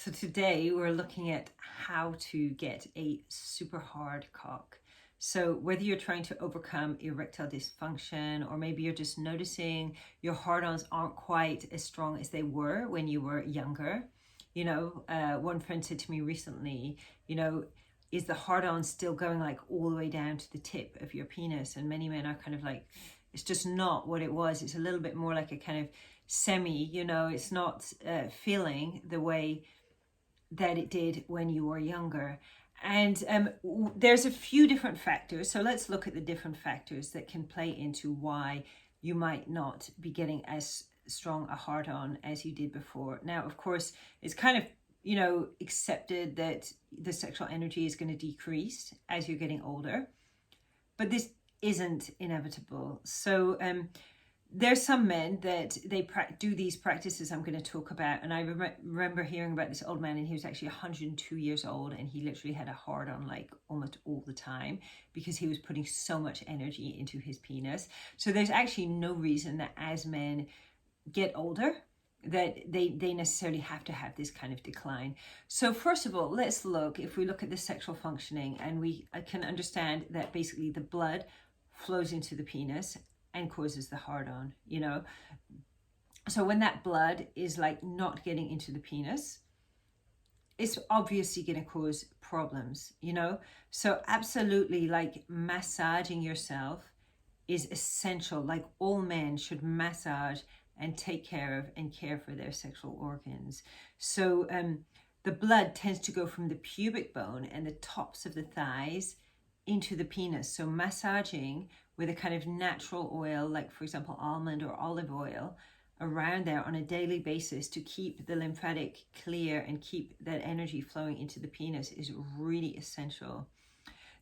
So today we're looking at how to get a super hard cock. So whether you're trying to overcome erectile dysfunction, or maybe you're just noticing your hard-ons aren't quite as strong as they were when you were younger. One friend said to me recently, is the hard-on still going like all the way down to the tip of your penis? And many men are kind of like, it's just not what it was. It's a little bit more like a kind of semi, it's not feeling the way that it did when you were younger. And there's a few different factors. So let's look at the different factors that can play into why you might not be getting as strong a hard on as you did before. Now, of course, it's kind of, accepted that the sexual energy is going to decrease as you're getting older, but this isn't inevitable. So there's some men that they do these practices I'm going to talk about, and I remember hearing about this old man, and he was actually 102 years old, and he literally had a hard on like almost all the time because he was putting so much energy into his penis. So there's actually no reason that as men get older that they necessarily have to have this kind of decline. So first of all, let's look, if we look at the sexual functioning, and I can understand that basically the blood flows into the penis and causes the hard-on, So when that blood is like not getting into the penis, it's obviously going to cause problems, So absolutely, like, massaging yourself is essential. Like, all men should massage and take care of and care for their sexual organs. So the blood tends to go from the pubic bone and the tops of the thighs into the penis. So massaging with a kind of natural oil, like for example almond or olive oil, around there on a daily basis to keep the lymphatic clear and keep that energy flowing into the penis is really essential.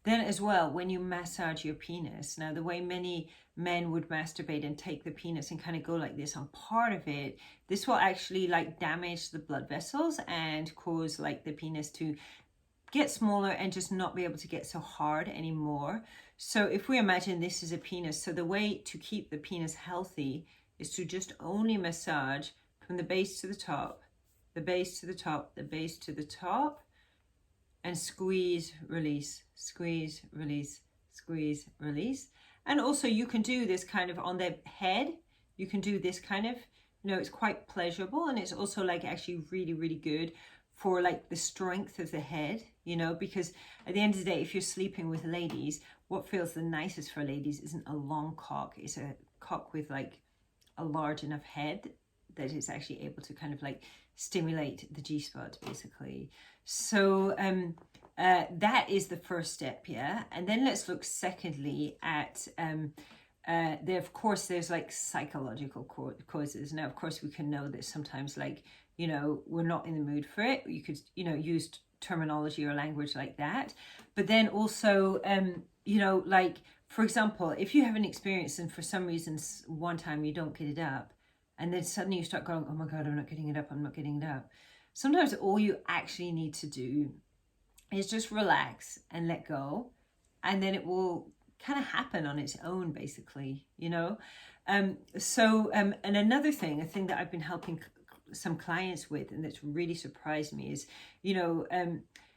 Then as well, when you massage your penis, now the way many men would masturbate and take the penis and kind of go like this on part of it, this will actually like damage the blood vessels and cause like the penis to get smaller and just not be able to get so hard anymore. So if we imagine this is a penis, so the way to keep the penis healthy is to just only massage from the base to the top, the base to the top, the base to the top, and squeeze, release, squeeze, release, squeeze, release. And also you can do this kind of on the head. You can do this kind of, it's quite pleasurable, and it's also like actually really, really good for like the strength of the head, because at the end of the day, if you're sleeping with ladies, what feels the nicest for ladies isn't a long cock, it's a cock with like a large enough head that is actually able to kind of like stimulate the G-spot basically. So that is the first step, yeah. And then let's look secondly at of course there's like psychological causes. Now of course we can know that sometimes like we're not in the mood for it. You could use terminology or language like that, but then also like for example, if you have an experience and for some reason one time you don't get it up, and then suddenly you start going, oh my God, I'm not getting it up, I'm not getting it up. Sometimes all you actually need to do is just relax and let go, and then it will kind of happen on its own, basically, And another thing, a thing that I've been helping some clients with, and that's really surprised me, is,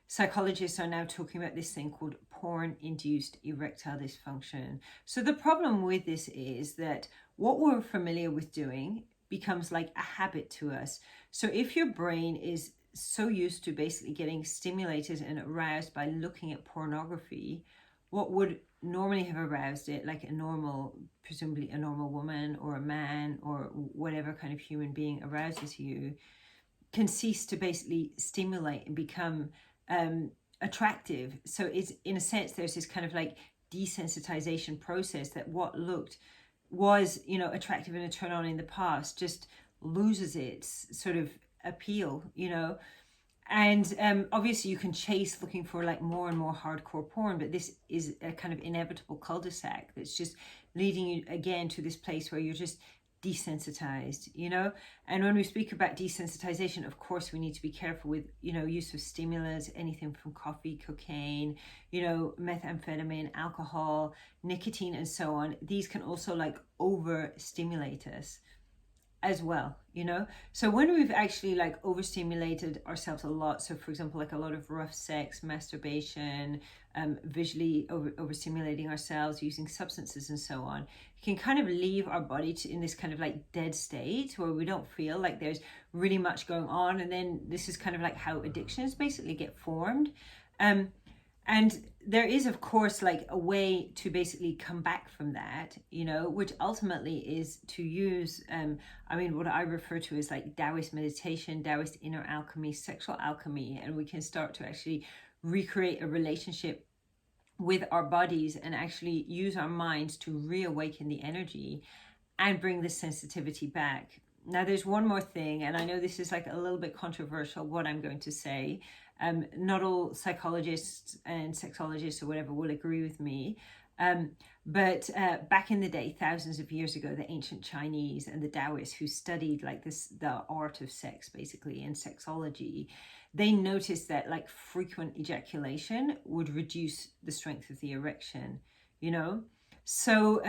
psychologists are now talking about this thing called porn-induced erectile dysfunction. So the problem with this is that what we're familiar with doing becomes like a habit to us. So if your brain is so used to basically getting stimulated and aroused by looking at pornography, what would normally have aroused it, like presumably a normal woman or a man or whatever kind of human being arouses you, can cease to basically stimulate and become attractive. So it's, in a sense, there's this kind of like desensitization process that what was attractive and a turn on in the past just loses its sort of appeal, and obviously you can chase looking for like more and more hardcore porn, but this is a kind of inevitable cul-de-sac that's just leading you again to this place where you're just desensitized, And when we speak about desensitization, of course we need to be careful with use of stimulants, anything from coffee, cocaine, methamphetamine, alcohol, nicotine, and so on. These can also like overstimulate us. as well, you know. So when we've actually like overstimulated ourselves a lot, so for example, like a lot of rough sex, masturbation, visually overstimulating ourselves, using substances and so on, it can kind of leave our body in this kind of like dead state where we don't feel like there's really much going on. And then this is kind of like how addictions basically get formed. And there is, of course, like a way to basically come back from that, you know, which ultimately is to use, I mean, what I refer to as like Taoist meditation, Taoist inner alchemy, sexual alchemy, and we can start to actually recreate a relationship with our bodies and actually use our minds to reawaken the energy and bring the sensitivity back. Now, there's one more thing, and I know this is like a little bit controversial, what I'm going to say. Not all psychologists and sexologists or whatever will agree with me. But back in the day, thousands of years ago, the ancient Chinese and the Taoists who studied like this, the art of sex basically and sexology, they noticed that like frequent ejaculation would reduce the strength of the erection, you know. So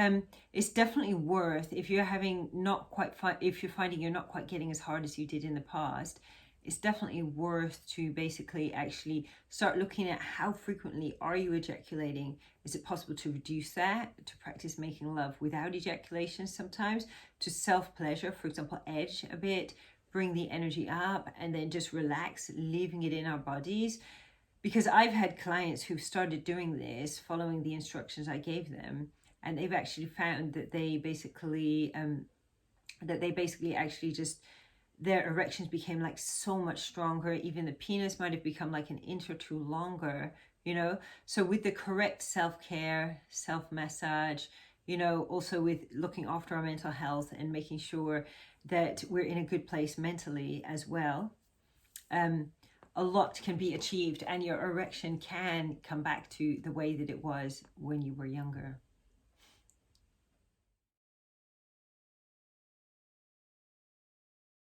it's definitely worth, if you're having not quite, if you're finding you're not quite getting as hard as you did in the past, it's definitely worth to basically actually start looking at how frequently are you ejaculating. Is it possible to reduce that, to practice making love without ejaculation sometimes, to self-pleasure, for example, edge a bit, bring the energy up and then just relax, leaving it in our bodies. Because I've had clients who've started doing this, following the instructions I gave them, and they've actually found that they basically actually just, their erections became like so much stronger. Even the penis might have become like an inch or two longer, you know. So with the correct self-care, self-massage, you know, also with looking after our mental health and making sure that we're in a good place mentally as well, a lot can be achieved and your erection can come back to the way that it was when you were younger.